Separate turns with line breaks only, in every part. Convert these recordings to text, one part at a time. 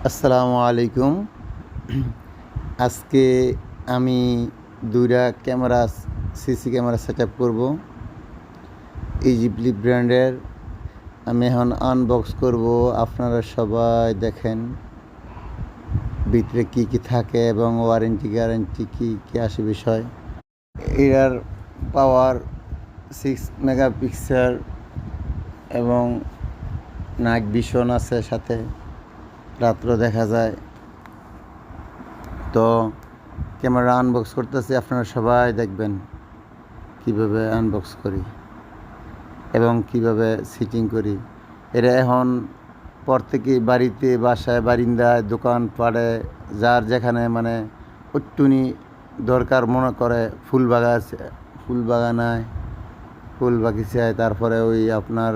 আসসালামু আলাইকুম। আজকে আমি ২টা ক্যামেরা সিসি ক্যামেরা সেটআপ করব। ইজিপ্লি ব্র্যান্ডের। আমি এখন আনবক্স করব। আপনারা সবাই দেখেন ভিতরে কি কি থাকে এবং ওয়ারেন্টি গ্যারান্টি কি আসে বিষয়। এর পাওয়ার 6 মেগাপিক্সেল এবং নাইট ভিশন আছে সাথে, রাত্র দেখা যায়। তো ক্যামেরা আনবক্স করতেছি, আপনারা সবাই দেখবেন কিভাবে আনবক্স করি এবং কিভাবে সিটিং করি। এটা এখন প্রত্যেকেই বাড়িতে, বাসায়, বারিন্দায়, দোকান পাড়ে, যার যেখানে মানে একটুনি দরকার মনে করে, ফুল বাগানায়, ফুল বাগিচায়, তারপরে ওই আপনার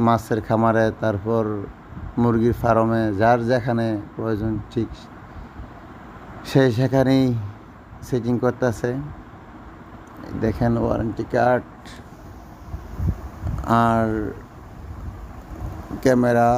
মাছের খামারে, তারপর মুরগির ফার্মে, যার যেখানে প্রয়োজন ঠিক সেখানেই সেটিং করতেছে। দেখেন ওয়ারেন্টি কার্ড আর ক্যামেরা